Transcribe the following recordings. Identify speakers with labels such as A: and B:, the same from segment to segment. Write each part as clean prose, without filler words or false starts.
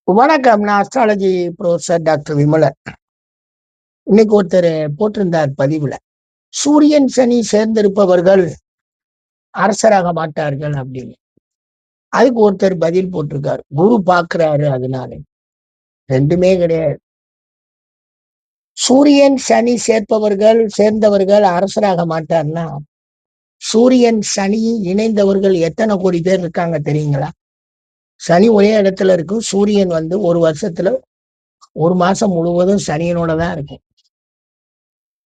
A: வணக்கம். நான் astrology professor doctor Vimalan. இன்னைக்கு ஒருத்தர் போட்டிருந்தார் பதிவுல. சூரியன், சனி சேர்ந்திருப்பவர்கள் அரசராக மாட்டார்கள் அப்படின்னு. அதுக்கு ஒருத்தர் பதில் போட்டிருக்காரு. குரு பார்க்கிறாரு அதனால. 2மே கிடையாது. சூரியன், சனி சேர்ந்தவர்கள் அரசராக மாட்டார்னா, சூரியன், சனி இணைந்தவர்கள் எத்தனை கோடி பேர் இருக்காங்க தெரியுங்களா? சனி ஒரே இடத்துல இருக்கும். சூரியன் ஒரு வருஷத்துல 1 மாசம் முழுவதும் சனியனோட தான் இருக்கும்.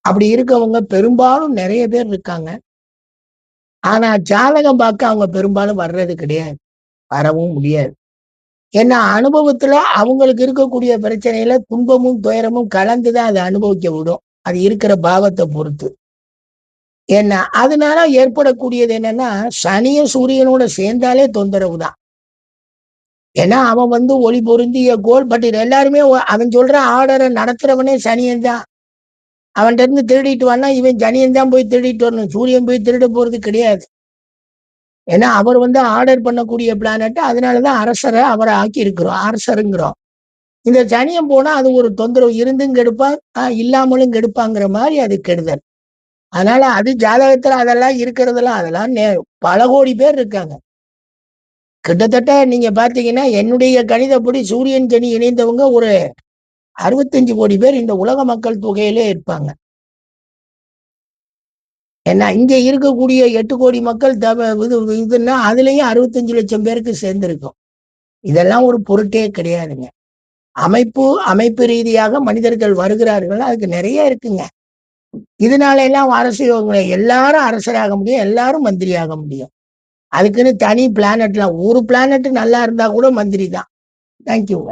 A: அப்படி இருக்கவங்க பெரும்பாலும் நிறைய பேர் இருக்காங்க. ஆனா ஜாதகம் பார்க்க அவங்க பெரும்பாலும் வர்றது கிடையாது. வரவும் முடியாது. ஏன்னா அனுபவத்துல அவங்களுக்கு இருக்கக்கூடிய பிரச்சனையில துன்பமும், துயரமும் கலந்துதான் அதை அனுபவிக்க விடும். அது இருக்கிற பாவத்தை பொறுத்து. ஏன்னா அதனால ஏற்படக்கூடியது என்னன்னா, சனியும் சூரியனோட சேர்ந்தாலே தொந்தரவு தான். ஏன்னா அவன் ஒளி பொருந்திய கோல். பட் எல்லாருமே அவன் சொல்ற ஆர்டரை நடத்துறவனே சனியன் தான். அவன்கிட்ட இருந்து திருடிட்டு வானா இவன் சனியன் தான் போய் திருடிட்டு வரணும். சூரியன் போய் திருட போறது கிடையாது. ஏன்னா அவர் ஆர்டர் பண்ணக்கூடிய பிளானட். அதனாலதான் அரசரை அவரை ஆக்கி இருக்கிறோம், அரசருங்கிறோம். இந்த சனியம் போனா அது ஒரு தொந்தரவு. இருந்தும் கெடுப்பான், இல்லாமலும் கெடுப்பாங்கிற மாதிரி அது கெடுதல். அதனால அது ஜாதகத்துல அதெல்லாம் அதெல்லாம் பல கோடி பேர் இருக்காங்க. கிட்டத்தட்ட நீங்க பாத்தீங்கன்னா என்னுடைய கணிதப்படி சூரியன் சனி இணைந்தவங்க ஒரு 65 கோடி பேர் இந்த உலக மக்கள் தொகையிலே இருப்பாங்க. ஏன்னா இங்க இருக்கக்கூடிய 8 கோடி மக்கள் இதுன்னா அதுலயும் 65 லட்சம் பேருக்கு சேர்ந்திருக்கும். இதெல்லாம் ஒரு பொருட்டே கிடையாதுங்க. அமைப்பு ரீதியாக மனிதர்கள் வருகிறார்கள். அதுக்கு நிறைய இருக்குங்க. இதனால எல்லாம் அரசியல் எல்லாரும் அரசராக முடியும், எல்லாரும் மந்திரியாக முடியும். அதுக்குன்னு தனி பிளானட்லாம் ஒரு பிளானட் நல்லா இருந்தா கூட மந்திரி தான். தேங்க்யூங்க.